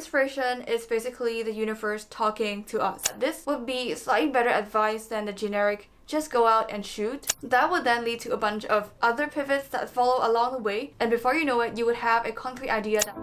inspiration is basically the universe talking to us. This would be slightly better advice than the generic just go out and shoot. That would then lead to a bunch of other pivots that follow along the way, and before you know it, you would have a concrete idea that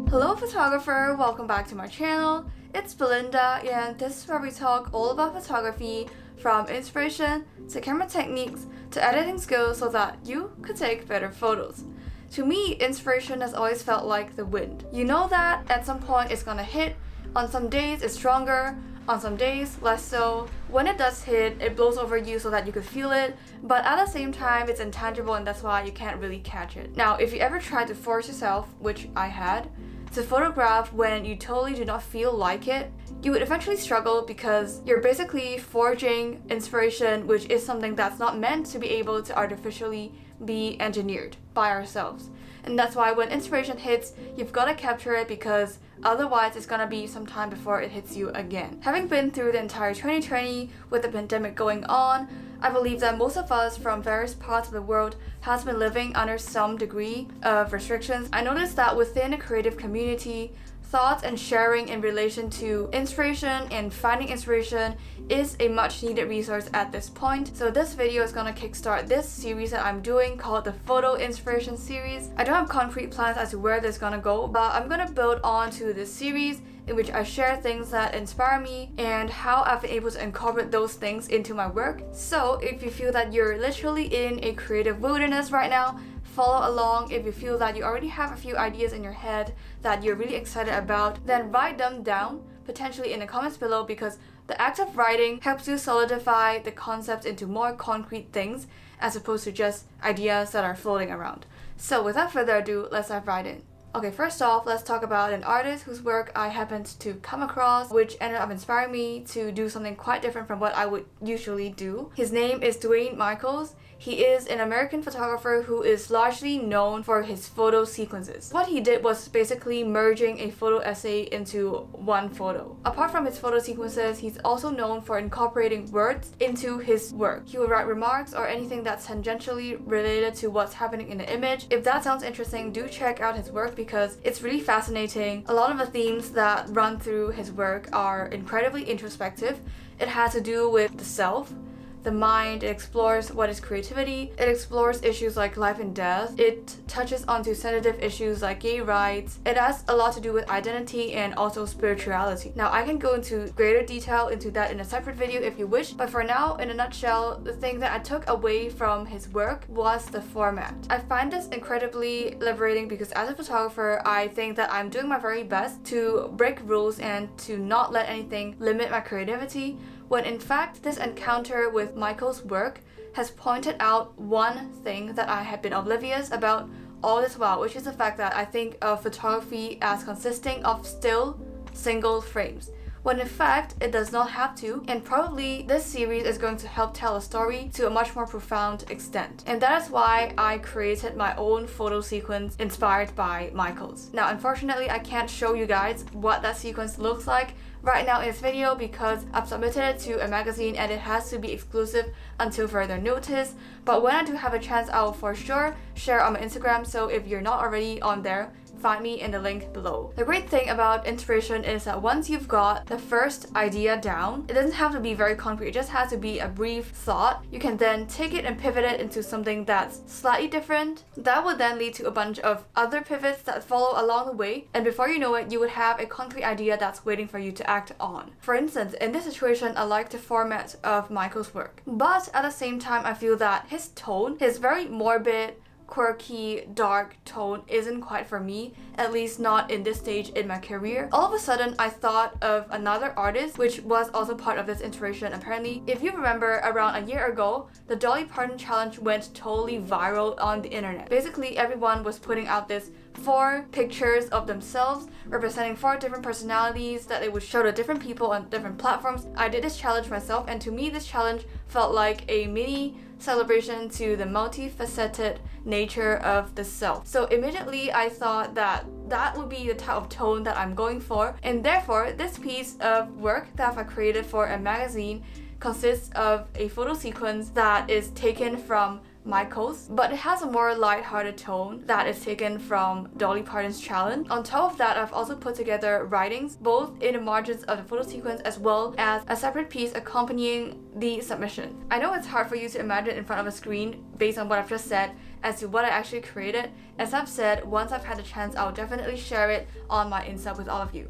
Hello photographer, welcome back to my channel. It's Belinda and this is where we talk all about photography, from inspiration to camera techniques to editing skills so that you could take better photos. To me, inspiration has always felt like the wind. You know that at some point it's gonna hit. On some days it's stronger, on some days less so. When it does hit, it blows over you so that you could feel it, but at the same time it's intangible and that's why you can't really catch it. Now, if you ever try to force yourself, which I had, to photograph when you totally do not feel like it, you would eventually struggle because you're basically forging inspiration, which is something that's not meant to be able to artificially be engineered by ourselves. And that's why when inspiration hits, you've got to capture it because otherwise it's gonna be some time before it hits you again. Having been through the entire 2020 with the pandemic going on, I believe that most of us from various parts of the world has been living under some degree of restrictions. I noticed that within a creative community, thoughts and sharing in relation to inspiration and finding inspiration is a much needed resource at this point. So this video is gonna kickstart this series that I'm doing called the Photo Inspiration Series. I don't have concrete plans as to where this is gonna go, but I'm gonna build on to this series in which I share things that inspire me and how I've been able to incorporate those things into my work. So if you feel that you're literally in a creative wilderness right now, follow along. If you feel that you already have a few ideas in your head that you're really excited about, then write them down, potentially in the comments below, because the act of writing helps you solidify the concepts into more concrete things as opposed to just ideas that are floating around. So without further ado, let's dive right in. Okay, first off, let's talk about an artist whose work I happened to come across, which ended up inspiring me to do something quite different from what I would usually do. His name is Duane Michals. He is an American photographer who is largely known for his photo sequences. What he did was basically merging a photo essay into one photo. Apart from his photo sequences, he's also known for incorporating words into his work. He will write remarks or anything that's tangentially related to what's happening in the image. If that sounds interesting, do check out his work because it's really fascinating. A lot of the themes that run through his work are incredibly introspective. It has to do with the self, the mind. It explores what is creativity. It explores issues like life and death. It touches onto sensitive issues like gay rights. It has a lot to do with identity and also spirituality. Now, I can go into greater detail into that in a separate video if you wish, but for now, in a nutshell, the thing that I took away from his work was the format. I find this incredibly liberating because as a photographer, I think that I'm doing my very best to break rules and to not let anything limit my creativity, when in fact this encounter with Michals' work has pointed out one thing that I had been oblivious about all this while, which is the fact that I think of photography as consisting of still single frames, when in fact it does not have to, and probably this series is going to help tell a story to a much more profound extent. And that is why I created my own photo sequence inspired by Michals. Now, unfortunately, I can't show you guys what that sequence looks like right now in this video because I've submitted it to a magazine and it has to be exclusive until further notice. But when I do have a chance, I will for sure share on my Instagram, so if you're not already on there, find me in the link below. The great thing about inspiration is that once you've got the first idea down, it doesn't have to be very concrete, it just has to be a brief thought. You can then take it and pivot it into something that's slightly different. That would then lead to a bunch of other pivots that follow along the way, and before you know it, you would have a concrete idea that's waiting for you to act on. For instance, in this situation, I like the format of Michals' work, but at the same time, I feel that his tone, his very morbid, quirky, dark tone isn't quite for me, at least not in this stage in my career. All of a sudden, I thought of another artist, which was also part of this inspiration apparently. If you remember, around a year ago, the Dolly Parton challenge went totally viral on the internet. Basically, everyone was putting out this 4 pictures of themselves representing 4 different personalities that they would show to different people on different platforms. I did this challenge myself, and to me, this challenge felt like a mini celebration to the multifaceted nature of the self. So immediately I thought that that would be the type of tone that I'm going for, and therefore this piece of work that I created for a magazine consists of a photo sequence that is taken from Michals, but it has a more light-hearted tone that is taken from Dolly Parton's challenge. On top of that, I've also put together writings, both in the margins of the photo sequence as well as a separate piece accompanying the submission. I know it's hard for you to imagine in front of a screen based on what I've just said as to what I actually created. As I've said, once I've had the chance, I'll definitely share it on my Insta with all of you.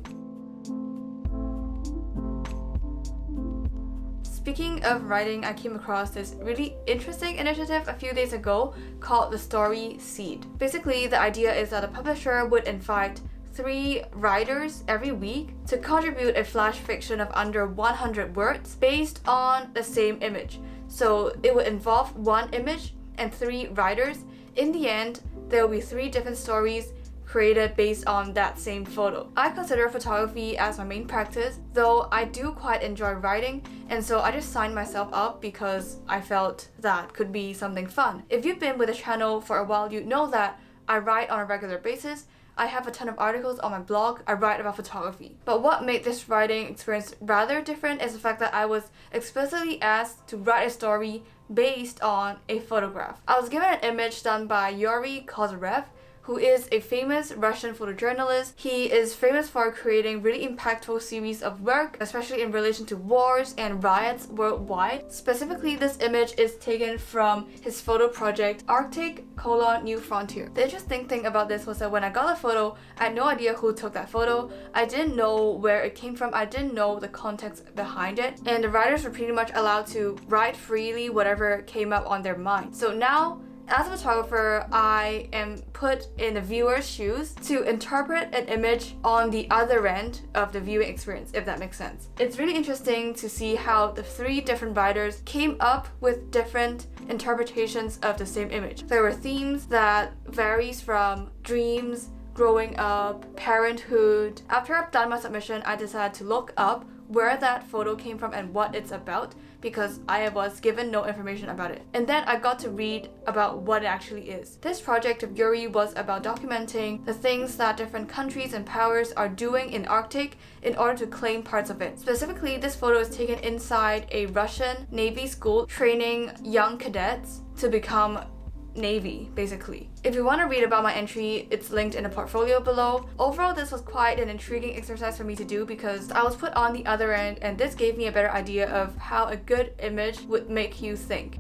Speaking of writing, I came across this really interesting initiative a few days ago called the Story Seed. Basically, the idea is that a publisher would invite 3 writers every week to contribute a flash fiction of under 100 words based on the same image. So it would involve 1 image and 3 writers. In the end, there will be 3 different stories created based on that same photo. I consider photography as my main practice, though I do quite enjoy writing, and so I just signed myself up because I felt that could be something fun. If you've been with the channel for a while, you know that I write on a regular basis. I have a ton of articles on my blog. I write about photography. But what made this writing experience rather different is the fact that I was explicitly asked to write a story based on a photograph. I was given an image done by Yuri Kozyrev, who is a famous Russian photojournalist. He is famous for creating really impactful series of work, especially in relation to wars and riots worldwide. Specifically, this image is taken from his photo project Arctic: New Frontier. The interesting thing about this was that when I got the photo, I had no idea who took that photo. I didn't know where it came from. I didn't know the context behind it. And the writers were pretty much allowed to write freely whatever came up on their mind. So now, as a photographer, I am put in the viewer's shoes to interpret an image on the other end of the viewing experience, if that makes sense. It's really interesting to see how the 3 different writers came up with different interpretations of the same image. There were themes that varies from dreams, growing up, parenthood. After I've done my submission, I decided to look up where that photo came from and what it's about, because I was given no information about it. And then I got to read about what it actually is. This project of Yuri was about documenting the things that different countries and powers are doing in Arctic in order to claim parts of it. Specifically, this photo is taken inside a Russian Navy school training young cadets to become Navy, basically. If you want to read about my entry, it's linked in the portfolio below. Overall, this was quite an intriguing exercise for me to do because I was put on the other end, and this gave me a better idea of how a good image would make you think.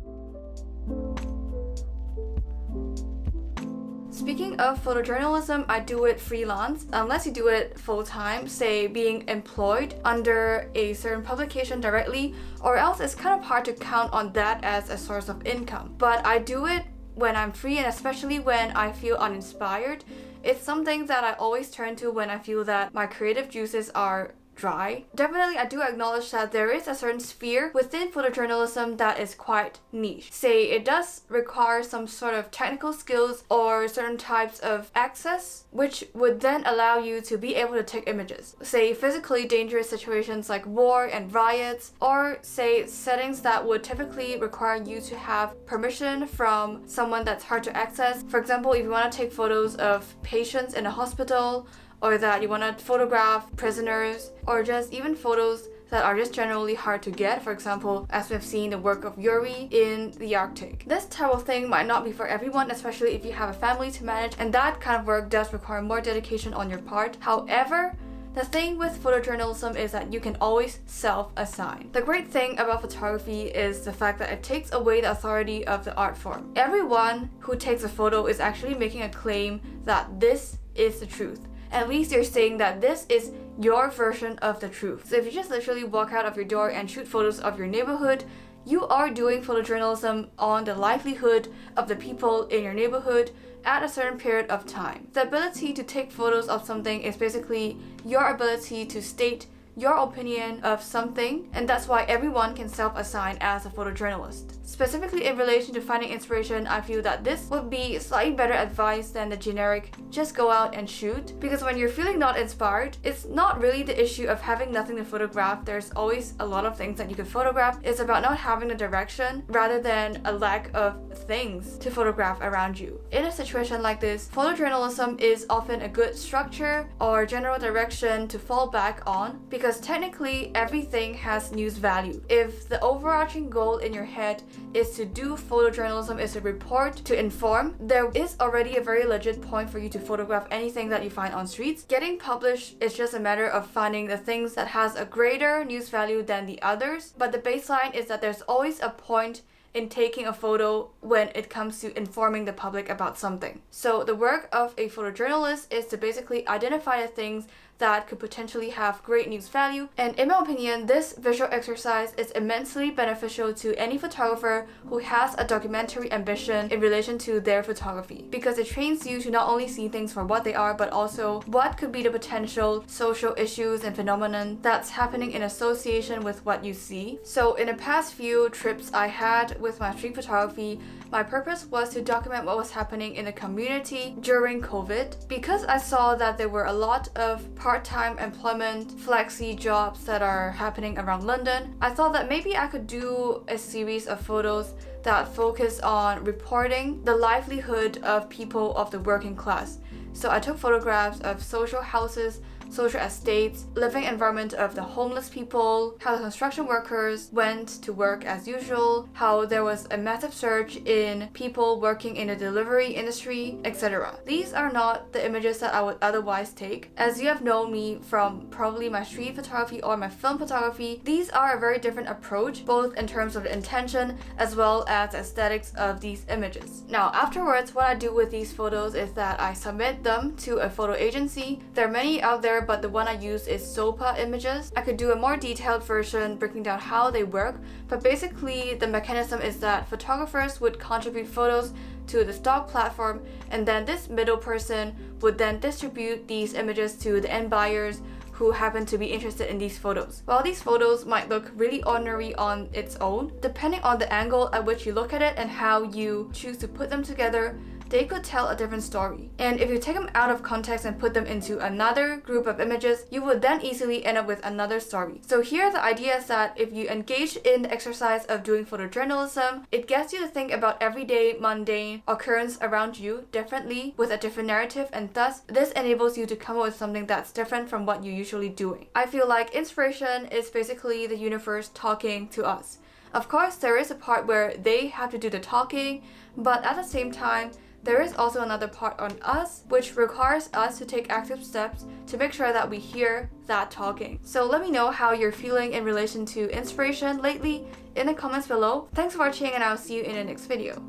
Speaking of photojournalism, I do it freelance. Unless you do it full-time, say being employed under a certain publication directly, or else it's kind of hard to count on that as a source of income. But I do it when I'm free, and especially when I feel uninspired. It's something that I always turn to when I feel that my creative juices are dry. Definitely, I do acknowledge that there is a certain sphere within photojournalism that is quite niche. Say, it does require some sort of technical skills or certain types of access, which would then allow you to be able to take images. Say, physically dangerous situations like war and riots, or say, settings that would typically require you to have permission from someone that's hard to access. For example, if you want to take photos of patients in a hospital, or that you want to photograph prisoners, or just even photos that are just generally hard to get. For example, as we've seen the work of Yuri in the Arctic. This type of thing might not be for everyone, especially if you have a family to manage, and that kind of work does require more dedication on your part. However, the thing with photojournalism is that you can always self-assign. The great thing about photography is the fact that it takes away the authority of the art form. Everyone who takes a photo is actually making a claim that this is the truth. At least you're saying that this is your version of the truth. So if you just literally walk out of your door and shoot photos of your neighborhood, you are doing photojournalism on the livelihood of the people in your neighborhood at a certain period of time. The ability to take photos of something is basically your ability to state your opinion of something, and that's why everyone can self-assign as a photojournalist. Specifically in relation to finding inspiration, I feel that this would be slightly better advice than the generic just go out and shoot, because when you're feeling not inspired, it's not really the issue of having nothing to photograph. There's always a lot of things that you can photograph. It's about not having a direction rather than a lack of things to photograph around you. In a situation like this, photojournalism is often a good structure or general direction to fall back on, because because technically everything has news value. If the overarching goal in your head is to do photojournalism, is to report, to inform, there is already a very legit point for you to photograph anything that you find on streets. Getting published is just a matter of finding the things that has a greater news value than the others, but the baseline is that there's always a point in taking a photo when it comes to informing the public about something. So the work of a photojournalist is to basically identify the things that could potentially have great news value, and in my opinion, this visual exercise is immensely beneficial to any photographer who has a documentary ambition in relation to their photography, because it trains you to not only see things for what they are, but also what could be the potential social issues and phenomenon that's happening in association with what you see. So in the past few trips I had with my street photography, my purpose was to document what was happening in the community during COVID, because I saw that there were a lot of part-time employment, flexi jobs that are happening around London. I thought that maybe I could do a series of photos that focus on reporting the livelihood of people of the working class. So I took photographs of social houses, social estates, living environment of the homeless people, how the construction workers went to work as usual, how there was a massive surge in people working in the delivery industry, etc. These are not the images that I would otherwise take. As you have known me from probably my street photography or my film photography, these are a very different approach, both in terms of the intention as well as the aesthetics of these images. Now, afterwards, what I do with these photos is that I submit them to a photo agency. There are many out there, but the one I use is SOPA images. I could do a more detailed version breaking down how they work, but basically the mechanism is that photographers would contribute photos to the stock platform, and then this middle person would then distribute these images to the end buyers who happen to be interested in these photos. While these photos might look really ordinary on its own, depending on the angle at which you look at it and how you choose to put them together, they could tell a different story. And if you take them out of context and put them into another group of images, you would then easily end up with another story. So here the idea is that if you engage in the exercise of doing photojournalism, it gets you to think about everyday mundane occurrence around you differently with a different narrative, and thus this enables you to come up with something that's different from what you're usually doing. I feel like inspiration is basically the universe talking to us. Of course, there is a part where they have to do the talking, but at the same time, there is also another part on us, which requires us to take active steps to make sure that we hear that talking. So let me know how you're feeling in relation to inspiration lately in the comments below. Thanks for watching, and I'll see you in the next video.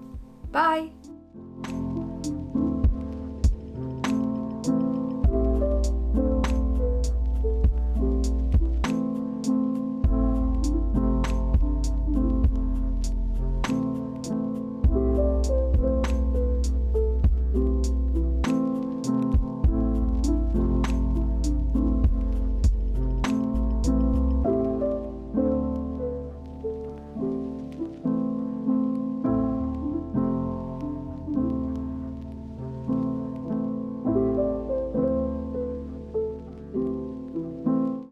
Bye!